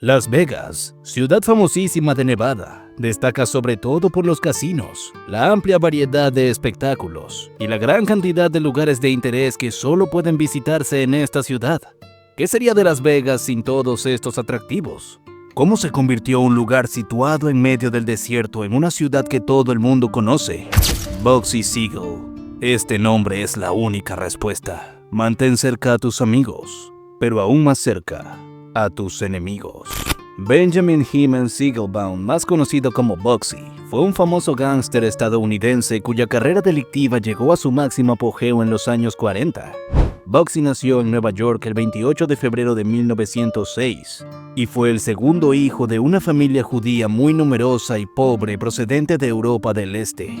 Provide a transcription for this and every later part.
Las Vegas, ciudad famosísima de Nevada, destaca sobre todo por los casinos, la amplia variedad de espectáculos y la gran cantidad de lugares de interés que solo pueden visitarse en esta ciudad. ¿Qué sería de Las Vegas sin todos estos atractivos? ¿Cómo se convirtió un lugar situado en medio del desierto en una ciudad que todo el mundo conoce? Bugsy Siegel. Este nombre es la única respuesta. Mantén cerca a tus amigos, pero aún más cerca a tus enemigos. Benjamin Hyman Siegelbaum, más conocido como Bugsy, fue un famoso gángster estadounidense cuya carrera delictiva llegó a su máximo apogeo en los años 40. Bugsy nació en Nueva York el 28 de febrero de 1906 y fue el segundo hijo de una familia judía muy numerosa y pobre procedente de Europa del Este.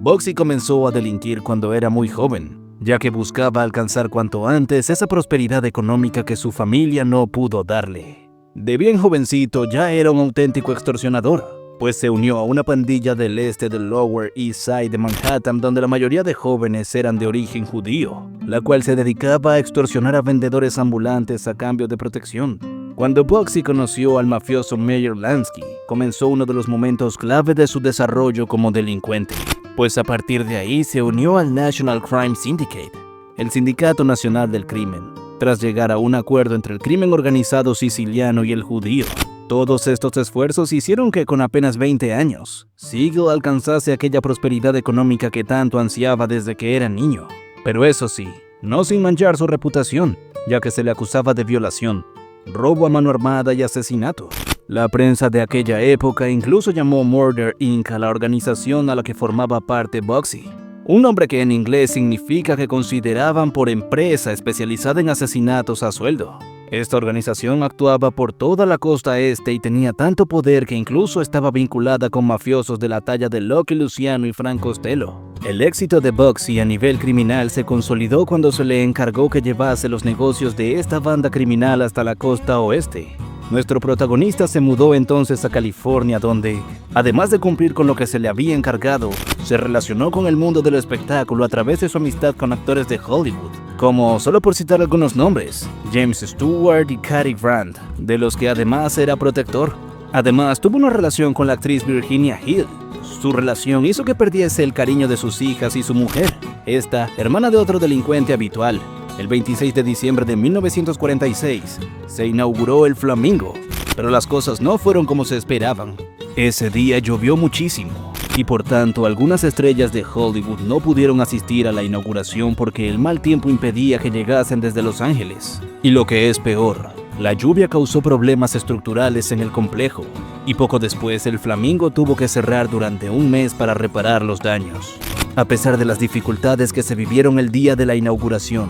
Bugsy comenzó a delinquir cuando era muy joven, ya que buscaba alcanzar cuanto antes esa prosperidad económica que su familia no pudo darle. De bien jovencito ya era un auténtico extorsionador, pues se unió a una pandilla del este del Lower East Side de Manhattan donde la mayoría de jóvenes eran de origen judío, la cual se dedicaba a extorsionar a vendedores ambulantes a cambio de protección. Cuando Bugsy conoció al mafioso Meyer Lansky, comenzó uno de los momentos clave de su desarrollo como delincuente, pues a partir de ahí se unió al National Crime Syndicate, el Sindicato Nacional del Crimen, tras llegar a un acuerdo entre el crimen organizado siciliano y el judío. Todos estos esfuerzos hicieron que con apenas 20 años, Siegel alcanzase aquella prosperidad económica que tanto ansiaba desde que era niño. Pero eso sí, no sin manchar su reputación, ya que se le acusaba de violación, robo a mano armada y asesinato. La prensa de aquella época incluso llamó Murder Inc. a la organización a la que formaba parte Bugsy, un nombre que en inglés significa que consideraban por empresa especializada en asesinatos a sueldo. Esta organización actuaba por toda la costa este y tenía tanto poder que incluso estaba vinculada con mafiosos de la talla de Lucky Luciano y Frank Costello. El éxito de Bugsy a nivel criminal se consolidó cuando se le encargó que llevase los negocios de esta banda criminal hasta la costa oeste. Nuestro protagonista se mudó entonces a California donde, además de cumplir con lo que se le había encargado, se relacionó con el mundo del espectáculo a través de su amistad con actores de Hollywood, como, solo por citar algunos nombres, James Stewart y Cary Grant, de los que además era protector. Además, tuvo una relación con la actriz Virginia Hill. Su relación hizo que perdiese el cariño de sus hijas y su mujer, esta, hermana de otro delincuente habitual. El 26 de diciembre de 1946 se inauguró el Flamingo, pero las cosas no fueron como se esperaban. Ese día llovió muchísimo y por tanto algunas estrellas de Hollywood no pudieron asistir a la inauguración porque el mal tiempo impedía que llegasen desde Los Ángeles. Y lo que es peor, la lluvia causó problemas estructurales en el complejo y poco después el Flamingo tuvo que cerrar durante un mes para reparar los daños. A pesar de las dificultades que se vivieron el día de la inauguración,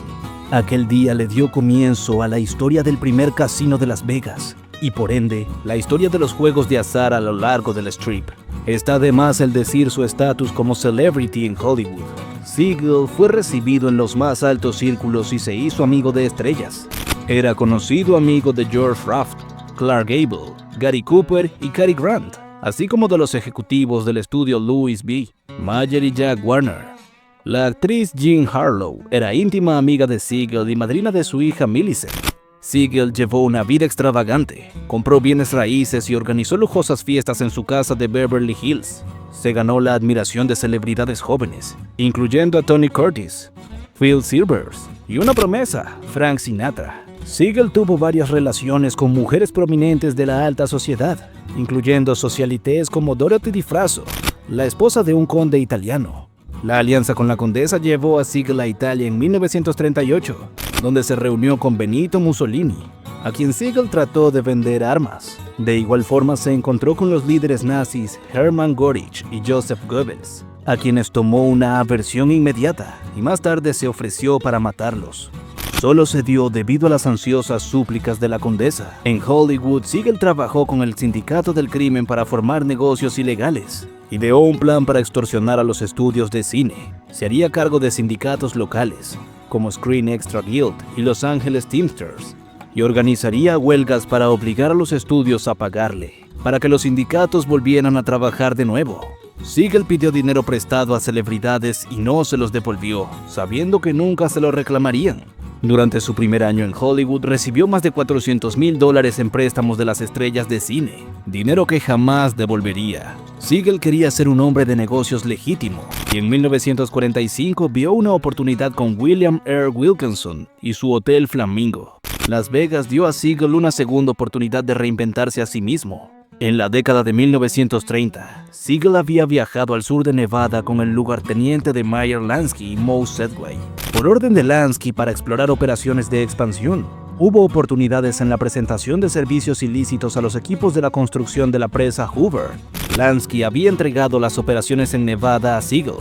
aquel día le dio comienzo a la historia del primer casino de Las Vegas y por ende, la historia de los juegos de azar a lo largo del Strip. Está de más el decir su estatus como celebrity en Hollywood. Siegel fue recibido en los más altos círculos y se hizo amigo de estrellas. Era conocido amigo de George Raft, Clark Gable, Gary Cooper y Cary Grant, así como de los ejecutivos del estudio Louis B. Mayer y Jack Warner. La actriz Jean Harlow era íntima amiga de Siegel y madrina de su hija Millicent. Siegel llevó una vida extravagante, compró bienes raíces y organizó lujosas fiestas en su casa de Beverly Hills. Se ganó la admiración de celebridades jóvenes, incluyendo a Tony Curtis, Phil Silvers y una promesa, Frank Sinatra. Siegel tuvo varias relaciones con mujeres prominentes de la alta sociedad, incluyendo socialites como Dorothy Di Frasso, la esposa de un conde italiano. La alianza con la condesa llevó a Siegel a Italia en 1938, donde se reunió con Benito Mussolini, a quien Siegel trató de vender armas. De igual forma se encontró con los líderes nazis Hermann Göring y Joseph Goebbels, a quienes tomó una aversión inmediata y más tarde se ofreció para matarlos. Solo se dio debido a las ansiosas súplicas de la condesa. En Hollywood, Siegel trabajó con el Sindicato del Crimen para formar negocios ilegales. Ideó un plan para extorsionar a los estudios de cine. Se haría cargo de sindicatos locales, como Screen Extra Guild y Los Angeles Teamsters, y organizaría huelgas para obligar a los estudios a pagarle, para que los sindicatos volvieran a trabajar de nuevo. Siegel pidió dinero prestado a celebridades y no se los devolvió, sabiendo que nunca se lo reclamarían. Durante su primer año en Hollywood recibió más de $400,000 en préstamos de las estrellas de cine, dinero que jamás devolvería. Siegel quería ser un hombre de negocios legítimo y en 1945 vio una oportunidad con William R. Wilkinson y su Hotel Flamingo. Las Vegas dio a Siegel una segunda oportunidad de reinventarse a sí mismo. En la década de 1930, Siegel había viajado al sur de Nevada con el lugarteniente de Meyer Lansky y Moe Sedgwick. Por orden de Lansky para explorar operaciones de expansión, hubo oportunidades en la presentación de servicios ilícitos a los equipos de la construcción de la presa Hoover. Lansky había entregado las operaciones en Nevada a Siegel,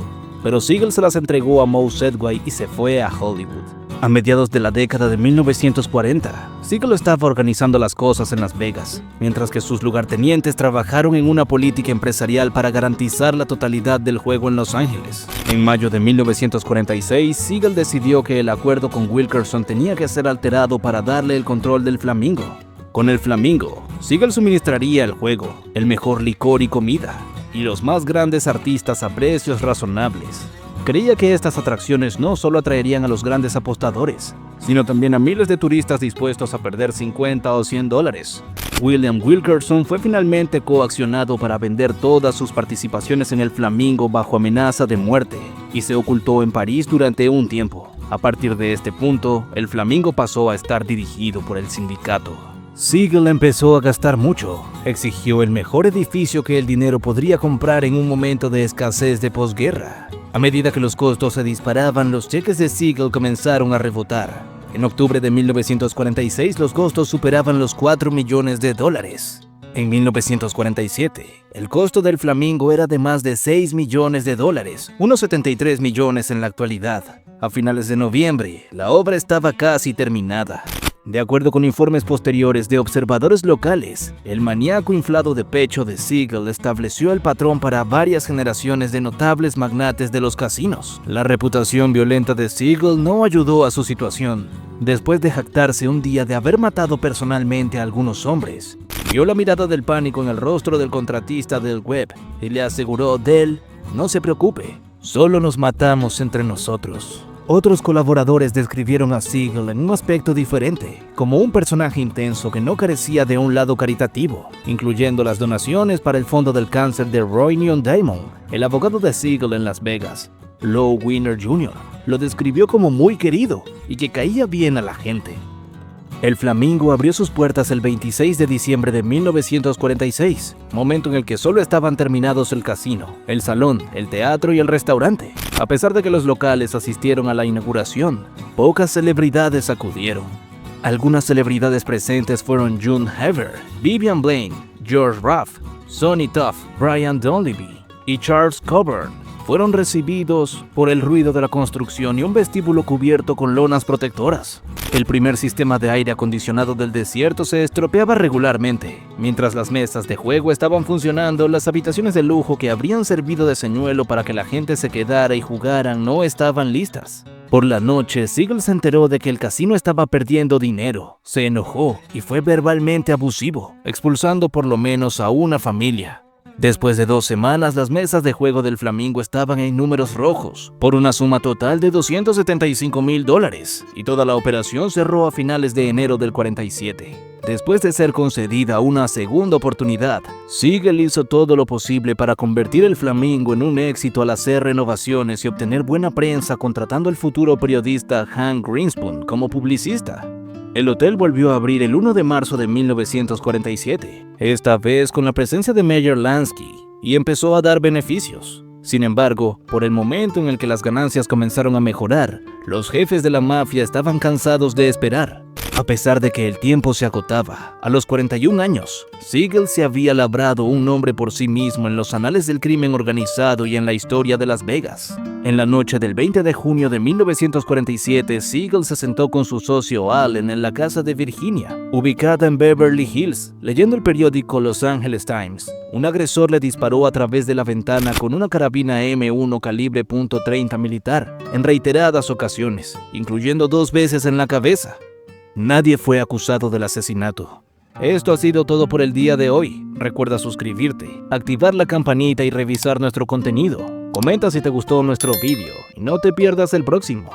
pero Siegel se las entregó a Moe Sedgwick y se fue a Hollywood. A mediados de la década de 1940, Siegel estaba organizando las cosas en Las Vegas, mientras que sus lugartenientes trabajaron en una política empresarial para garantizar la totalidad del juego en Los Ángeles. En mayo de 1946, Siegel decidió que el acuerdo con Wilkerson tenía que ser alterado para darle el control del Flamingo. Con el Flamingo, Siegel suministraría el juego, el mejor licor y comida, y los más grandes artistas a precios razonables. Creía que estas atracciones no solo atraerían a los grandes apostadores, sino también a miles de turistas dispuestos a perder $50 o $100. William Wilkerson fue finalmente coaccionado para vender todas sus participaciones en el Flamingo bajo amenaza de muerte y se ocultó en París durante un tiempo. A partir de este punto, el Flamingo pasó a estar dirigido por el sindicato. Siegel empezó a gastar mucho. Exigió el mejor edificio que el dinero podría comprar en un momento de escasez de posguerra. A medida que los costos se disparaban, los cheques de Siegel comenzaron a rebotar. En octubre de 1946, los costos superaban los $4 millones. En 1947, el costo del Flamingo era de más de $6 millones, unos 73 millones en la actualidad. A finales de noviembre, la obra estaba casi terminada. De acuerdo con informes posteriores de observadores locales, el maníaco inflado de pecho de Siegel estableció el patrón para varias generaciones de notables magnates de los casinos. La reputación violenta de Siegel no ayudó a su situación. Después de jactarse un día de haber matado personalmente a algunos hombres, vio la mirada del pánico en el rostro del contratista del Webb y le aseguró: Del, no se preocupe, solo nos matamos entre nosotros. Otros colaboradores describieron a Siegel en un aspecto diferente, como un personaje intenso que no carecía de un lado caritativo, incluyendo las donaciones para el Fondo del Cáncer de Roy Neon Diamond. El abogado de Siegel en Las Vegas, Lou Weiner Jr., lo describió como muy querido y que caía bien a la gente. El Flamingo abrió sus puertas el 26 de diciembre de 1946, momento en el que solo estaban terminados el casino, el salón, el teatro y el restaurante. A pesar de que los locales asistieron a la inauguración, pocas celebridades acudieron. Algunas celebridades presentes fueron June Hever, Vivian Blaine, George Ruff, Sonny Tuff, Brian Donlevy y Charles Coburn. Fueron recibidos por el ruido de la construcción y un vestíbulo cubierto con lonas protectoras. El primer sistema de aire acondicionado del desierto se estropeaba regularmente. Mientras las mesas de juego estaban funcionando, las habitaciones de lujo que habrían servido de señuelo para que la gente se quedara y jugaran no estaban listas. Por la noche, Siegel se enteró de que el casino estaba perdiendo dinero. Se enojó y fue verbalmente abusivo, expulsando por lo menos a una familia. Después de 2 semanas, las mesas de juego del Flamingo estaban en números rojos, por una suma total de $275,000, y toda la operación cerró a finales de enero del 47. Después de ser concedida una segunda oportunidad, Siegel hizo todo lo posible para convertir el Flamingo en un éxito al hacer renovaciones y obtener buena prensa, contratando al futuro periodista Hank Greenspan como publicista. El hotel volvió a abrir el 1 de marzo de 1947, esta vez con la presencia de Meyer Lansky, y empezó a dar beneficios. Sin embargo, por el momento en el que las ganancias comenzaron a mejorar, los jefes de la mafia estaban cansados de esperar. A pesar de que el tiempo se agotaba, a los 41 años, Siegel se había labrado un nombre por sí mismo en los anales del crimen organizado y en la historia de Las Vegas. En la noche del 20 de junio de 1947, Siegel se sentó con su socio Allen en la casa de Virginia, ubicada en Beverly Hills. Leyendo el periódico Los Angeles Times, un agresor le disparó a través de la ventana con una carabina M1 calibre .30 militar en reiteradas ocasiones, incluyendo 2 veces en la cabeza. Nadie fue acusado del asesinato. Esto ha sido todo por el día de hoy. Recuerda suscribirte, activar la campanita y revisar nuestro contenido. Comenta si te gustó nuestro vídeo y no te pierdas el próximo.